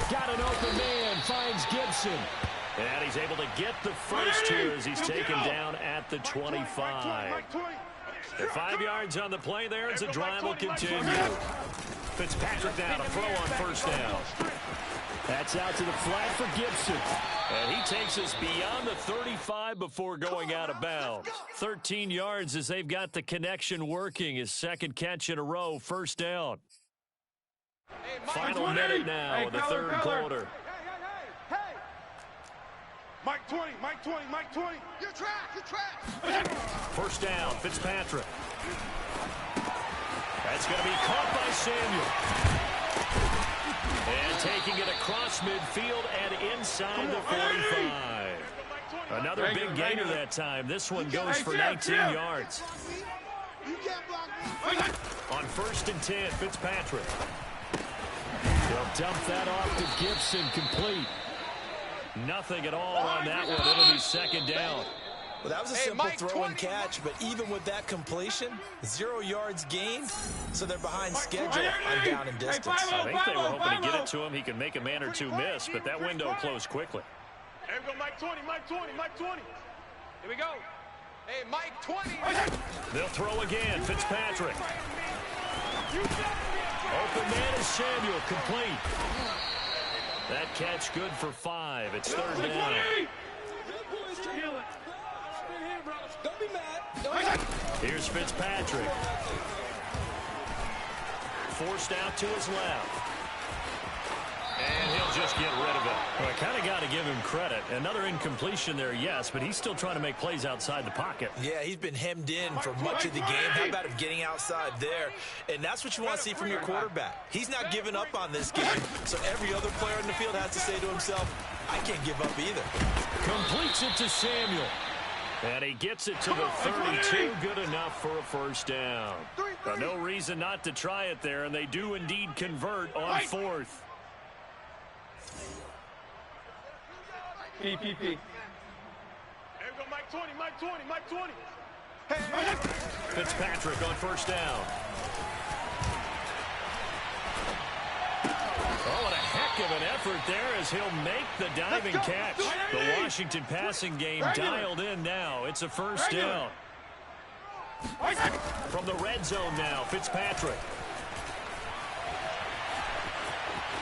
Got an open man, finds Gibson. And he's able to get the first here as he's taken down at the 25. The 5 yards on the play there as the drive will continue. Fitzpatrick now to throw on 1st down. That's out to the flat for Gibson. And he takes us beyond the 35 before going out of bounds. 13 yards as they've got the connection working. His 2nd catch in a row, 1st down. Final minute now in the 3rd quarter. Mike 20, Mike 20, Mike 20. You're trash, you're trash. 1st down, Fitzpatrick. That's going to be caught by Samuel. And taking it across midfield and inside the 45. Another big gainer that time. This one goes for 19 yards. You can't block me. On 1st and 10, Fitzpatrick. They'll dump that off to Gibson, complete. Nothing at all on that one. It'll be 2nd down. Well, that was a simple throw and catch, but even with that completion, 0 yards gained, so they're behind schedule on down and distance. I think they were hoping to get it to him. He could make a man or two miss, but that window closed quickly. Here we go, Mike 20, Mike 20, Mike 20. Here we go. Hey, Mike 20. They'll throw again. Fitzpatrick. Open man is Samuel, complete. That catch good for 5. It's 3rd down. Don't be mad. Here's Fitzpatrick. Forced out to his left. And he'll just get rid of it. Well, I kind of got to give him credit. Another incompletion there, yes, but he's still trying to make plays outside the pocket. Yeah, he's been hemmed in for much of the game. How about him getting outside there? And that's what you want to see from your quarterback. He's not giving up on this game, so every other player in the field has to say to himself, I can't give up either. Completes it to Samuel. And he gets it to the 32. Good enough for a 1st down. But no reason not to try it there, and they do indeed convert on 4th. Here we go, Mike 20, Mike 20, Mike 20. Fitzpatrick on 1st down. Oh, what a heck of an effort there as he'll make the diving catch. The Washington passing game dialed in now. It's a 1st down. From the red zone now, Fitzpatrick.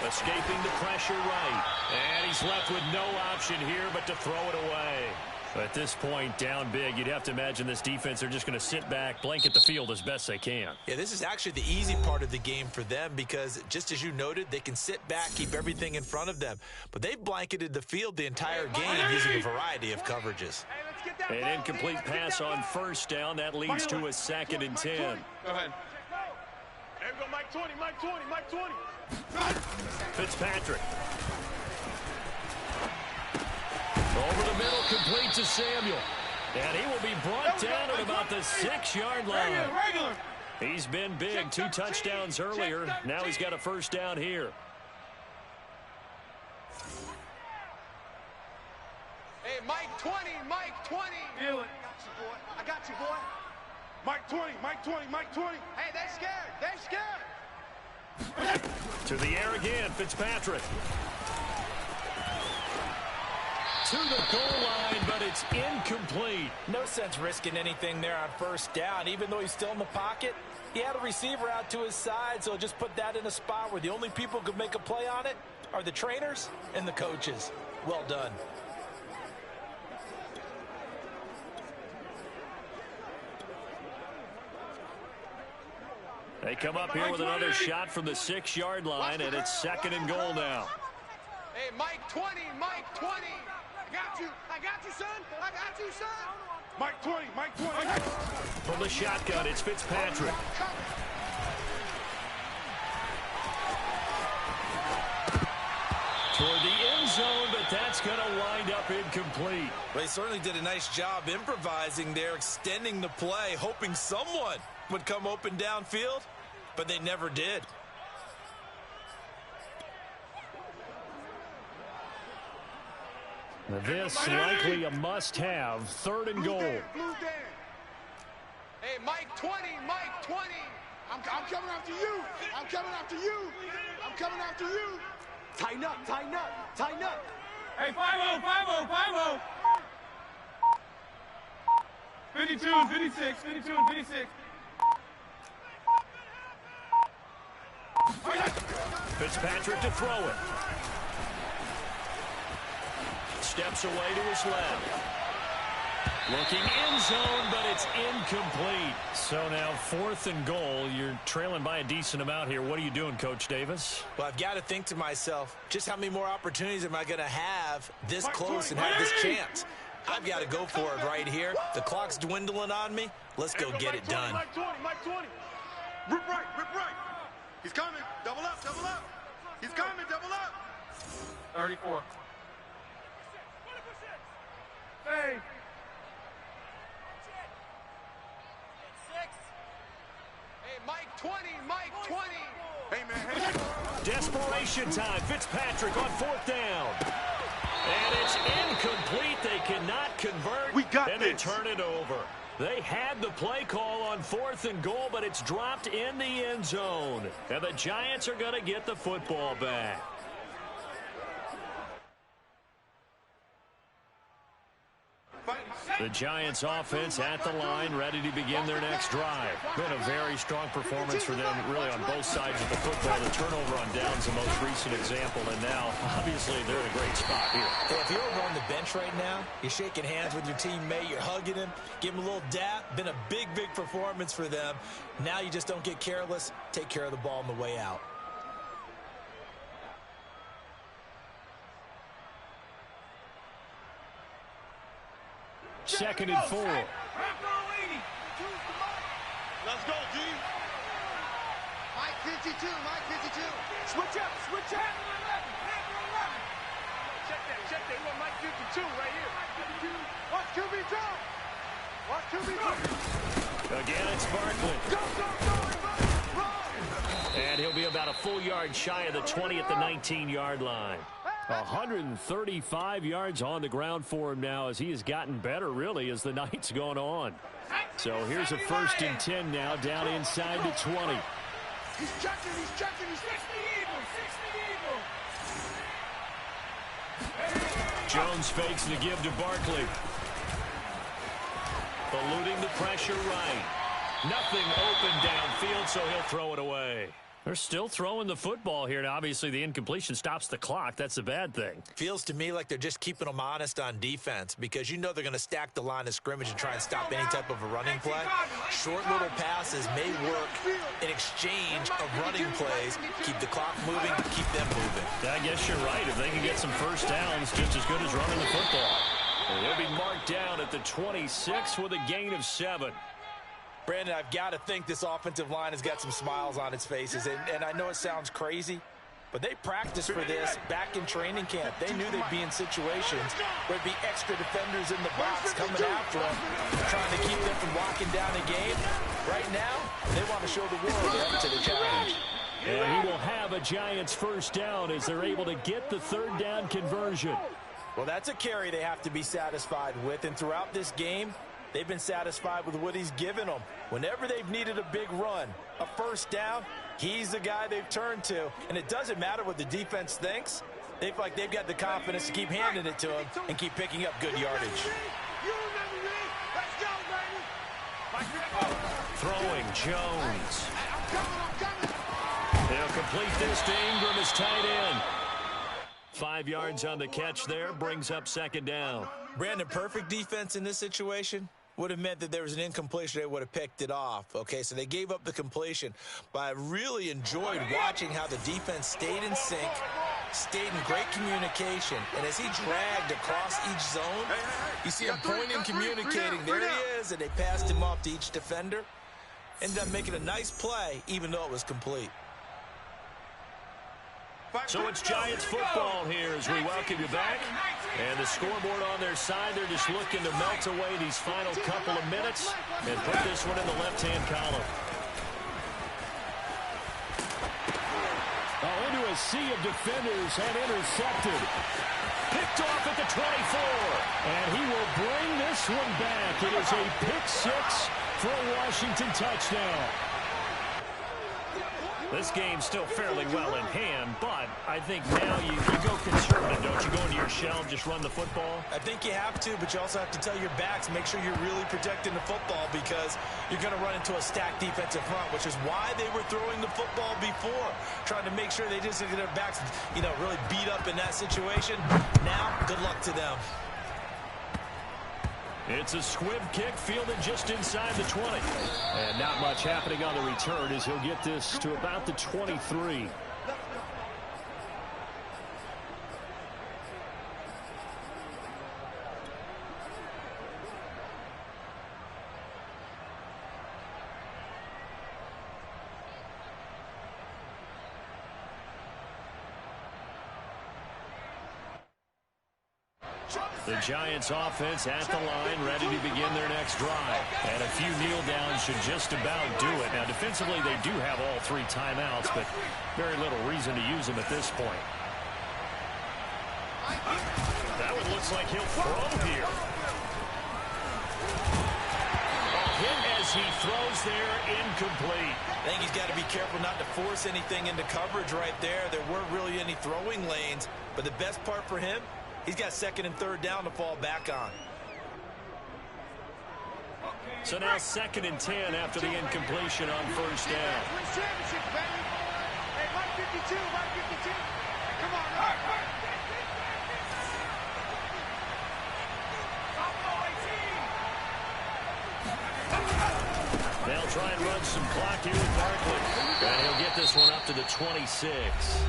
Escaping the pressure right. And he's left with no option here but to throw it away. At this point, down big, you'd have to imagine this defense are just going to sit back, blanket the field as best they can. Yeah, this is actually the easy part of the game for them because, just as you noted, they can sit back, keep everything in front of them. But they've blanketed the field the entire game using a variety of coverages. An incomplete pass on 1st down. That leads to a 2nd and 10. Go ahead. Here we go, Mike 20, Mike 20, Mike 20. Fitzpatrick. Over the middle, complete to Samuel. And he will be brought down at about the 6-yard line. He's been big. 2 touchdowns earlier. Now he's got a 1st down here. Hey, Mike 20, Mike 20. Feel it. I got you, boy. Mike 20, Mike 20, Mike 20. Hey, they're scared. They're scared. To the air again, Fitzpatrick. To the goal line, but it's incomplete. No sense risking anything there on 1st down. Even though he's still in the pocket, he had a receiver out to his side, so just put that in a spot where the only people who could make a play on it are the trainers and the coaches. Well done. They come up here with another shot from the 6-yard line, and it's 2nd and goal now. Hey, Mike 20, Mike 20. I got you, son. I got you, son. Mike 20, Mike 20. From the shotgun, it's Fitzpatrick. Toward the end zone, but that's going to wind up incomplete. Well, they certainly did a nice job improvising there, extending the play, hoping someone would come open downfield, but they never did. This likely a must-have. 3rd and goal. Hey, Mike 20, Mike 20. I'm coming after you. I'm coming after you. I'm coming after you. Tighten up, tighten up, tighten up. Hey, 5-0, 5-0, 5-0. 52 and 56, 52 and 56. Fitzpatrick to throw it. Steps away to his left. Looking end zone, but it's incomplete. So now 4th and goal. You're trailing by a decent amount here. What are you doing, Coach Davis? Well, I've got to think to myself, just how many more opportunities am I going to have this close and have this chance? I've got to go for it right here. The clock's dwindling on me. Let's go get it done. Mike 20, Mike 20. Rip right, rip right. He's coming. Double up, double up. He's coming, double up. 34. Hey. Hey, Mike 20, Mike 20. Hey, man, hey. Desperation time. Fitzpatrick on 4th down. And it's incomplete. They cannot convert. We got and this. They turn it over. They had the play call on 4th and goal, but it's dropped in the end zone. And the Giants are going to get the football back. The Giants offense at the line, ready to begin their next drive. Been a very strong performance for them, really, on both sides of the football. The turnover on downs, the most recent example, and now, obviously, they're in a great spot here. Hey, if you're over on the bench right now, you're shaking hands with your teammate, you're hugging him, give him a little dap. Been a big, big performance for them. Now you just don't get careless. Take care of the ball on the way out. Second and 4. Let's go, G. Mike 52, Mike 52. Switch up, switch up. Check that. We want Mike 52 right here. Watch QB2. Watch QB2. Again, it's Barkley. Go, run. And he'll be about a full yard shy of the 20 at the 19-yard line. 135 yards on the ground for him now as he has gotten better, really, as the night's gone on. So here's a 1st and 10 now, down inside the 20. He's checking. 60 Eagles. Jones fakes the give to Barkley. Eluding the pressure right. Nothing open downfield, so he'll throw it away. They're still throwing the football here. Now, obviously, the incompletion stops the clock. That's a bad thing. Feels to me like they're just keeping them honest on defense because you know they're going to stack the line of scrimmage and try and stop any type of a running play. Short little passes may work in exchange of running plays. Keep the clock moving, keep them moving. I guess you're right. If they can get some first downs, just as good as running the football. And he'll be marked down at the 26 with a gain of 7. Brandon, I've got to think this offensive line has got some smiles on its faces. And I know it sounds crazy, but they practiced for this back in training camp. They knew they'd be in situations where there'd be extra defenders in the box coming after them, trying to keep them from locking down a game. Right now, they want to show the world they're up to the challenge. And he will have a Giants first down as they're able to get the 3rd down conversion. Well, that's a carry they have to be satisfied with. And throughout this game, they've been satisfied with what he's given them. Whenever they've needed a big run, a first down, he's the guy they've turned to. And it doesn't matter what the defense thinks. They've got the confidence to keep handing it to him and keep picking up good yardage. Throwing Jones. They'll complete this to Ingram as tight end. 5 yards on the catch there, brings up 2nd down. Brandon, perfect defense in this situation would have meant that there was an incompletion. They would have picked it off. Okay, so they gave up the completion. But I really enjoyed watching how the defense stayed in sync, stayed in great communication. And as he dragged across each zone, you see him pointing, communicating. There he is, and they passed him off to each defender. Ended up making a nice play, even though it was complete. So it's Giants football here as we welcome you back. And the scoreboard on their side, they're just looking to melt away these final couple of minutes and put this one in the left-hand column. Into a sea of defenders and intercepted. Picked off at the 24. And he will bring this one back. It is a pick 6 for a Washington touchdown. This game's still fairly well in hand, but I think now you go conservative, don't you? Go into your shell and just run the football? I think you have to, but you also have to tell your backs, make sure you're really protecting the football because you're going to run into a stacked defensive front, which is why they were throwing the football before, trying to make sure they just get their backs, really beat up in that situation. Now, good luck to them. It's a squib kick fielded just inside the 20. And not much happening on the return as he'll get this to about the 23. The Giants offense at the line, ready to begin their next drive. And a few kneel downs should just about do it. Now, defensively, they do have all 3 timeouts, but very little reason to use them at this point. That one looks like he'll throw here. A hit as he throws there, incomplete. I think he's got to be careful not to force anything into coverage right there. There weren't really any throwing lanes, but the best part for him, he's got 2nd and 3rd down to fall back on. So now 2nd and 10 after the incompletion on 1st down. Hey, Mike 52, Mike 52. Come on, They'll try and run some clock here with Barkley. And he'll get this one up to the 26.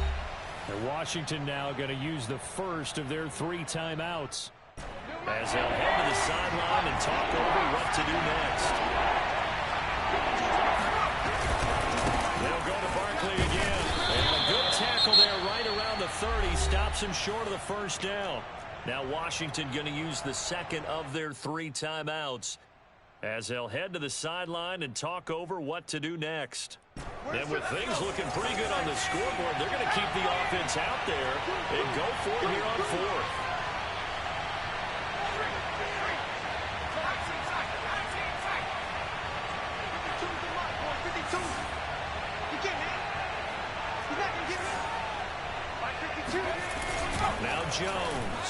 And Washington now going to use the first of their 3 timeouts. As they'll head to the sideline and talk over what to do next. They'll go to Barkley again. And a good tackle there right around the 30. Stops him short of the 1st down. Now Washington going to use the 2nd of their 3 timeouts. As they'll head to the sideline and talk over what to do next. And with things looking pretty good on the scoreboard, they're going to keep the offense out there and go for it here on 4th. Now Jones.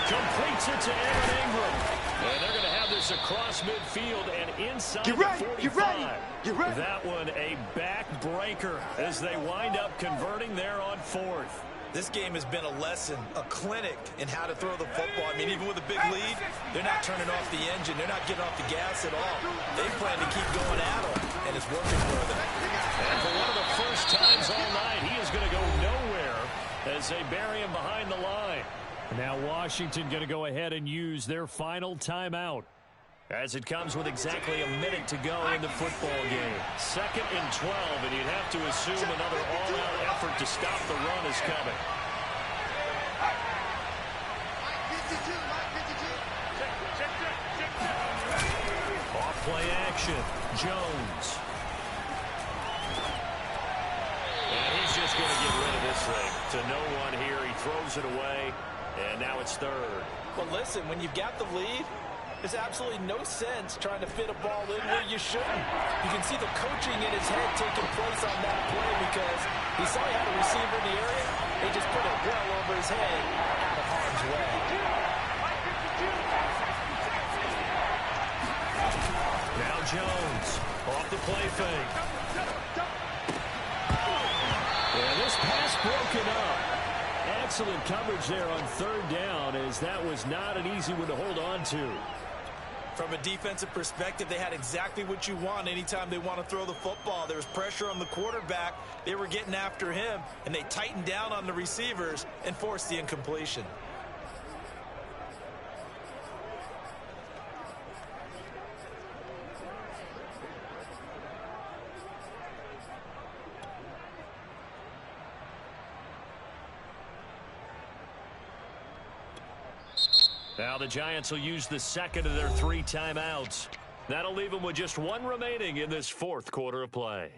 Completes it to Aaron Ingram. And they're going to have this across midfield and inside the 45. Get ready. That one a backbreaker as they wind up converting there on 4th. This game has been a lesson, a clinic in how to throw the football. I mean, even with a big lead, they're not turning off the engine. They're not getting off the gas at all. They plan to keep going at them, and it's working for them. And for one of the first times all night, he is going to go nowhere as they bury him behind the line. Now Washington going to go ahead and use their final timeout. As it comes with exactly a minute to go in the football game. 2nd and 12, and you'd have to assume another all-out effort to stop the run is coming. Off play action. Jones. And he's just going to get rid of this thing to no one here. He throws it away, and now it's 3rd. But listen, when you've got the lead, there's absolutely no sense trying to fit a ball in where you shouldn't. You can see the coaching in his head taking place on that play because he saw he had a receiver in the area. They just put it well over his head out of harm's way. Now Jones off the play fake. And this pass broken up. Excellent coverage there on 3rd down as that was not an easy one to hold on to. From a defensive perspective, they had exactly what you want anytime they want to throw the football. There was pressure on the quarterback. They were getting after him, and they tightened down on the receivers and forced the incompletion. Now the Giants will use the 2nd of their 3 timeouts. That'll leave them with just 1 remaining in this 4th quarter of play.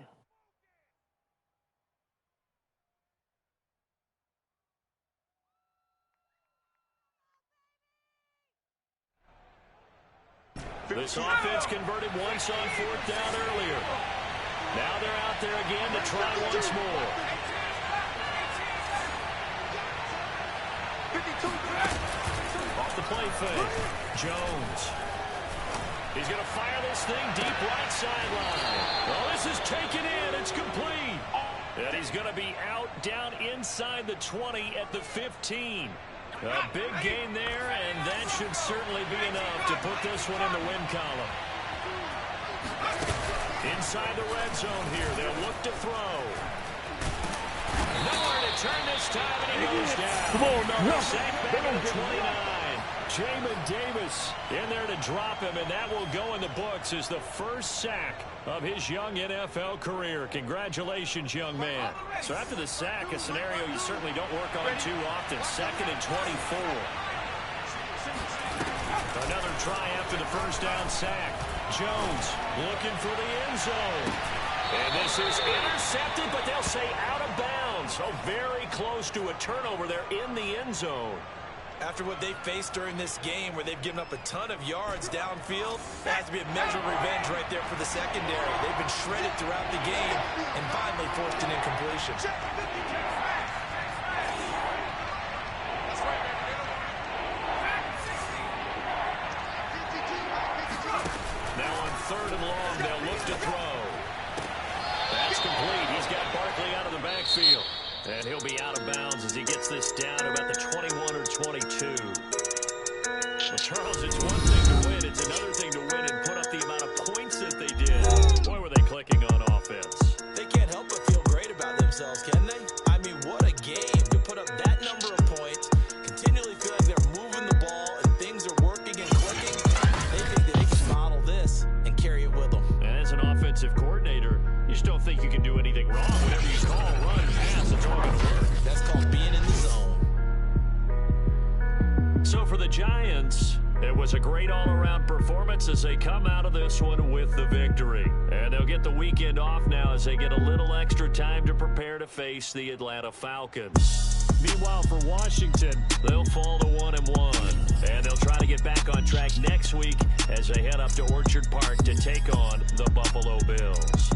This offense converted once on 4th down earlier. Now they're out there again to try once more. 52. Off the play fake. Jones. He's going to fire this thing deep right sideline. Well, this is taken in. It's complete. And he's going to be out down inside the 20 at the 15. A big gain there, and that should certainly be enough to put this one in the win column. Inside the red zone here. They'll look to throw. Nowhere to turn this time, and he goes down. Come on now. Sack back at the 29. Jamin Davis in there to drop him, and that will go in the books as the first sack of his young NFL career. Congratulations, young man. So after the sack, a scenario you certainly don't work on too often. 2nd and 24. Another try after the first down sack. Jones looking for the end zone. And this is intercepted, but they'll say out of bounds. So very close to a turnover there in the end zone. After what they faced during this game where they've given up a ton of yards downfield, there has to be a measure of revenge right there for the secondary. They've been shredded throughout the game and finally forced an incompletion. Now on 3rd and long, they'll look to throw. That's complete. He's got Barkley out of the backfield. And he'll be out of bounds as he gets this down to about the 21 or 22. Well, Charles, it's one thing to win. It's another thing to win and put up the amount of points that they did. Boy, were they clicking on offense. They can't help but feel great about themselves, can they? I mean, what a game to put up that number of points, continually feeling they're moving the ball and things are working and clicking. They think that they can model this and carry it with them. And as an offensive coordinator, you just don't think you can do anything wrong. Whatever you call, run, pass, it's all going to work. That's called being in the zone. So for the Giants, it was a great all-around performance as they come out of this one with the victory. And they'll get the weekend off now as they get a little extra time to prepare to face the Atlanta Falcons. Meanwhile, for Washington, they'll fall to 1-1. And they'll try to get back on track next week as they head up to Orchard Park to take on the Buffalo Bills.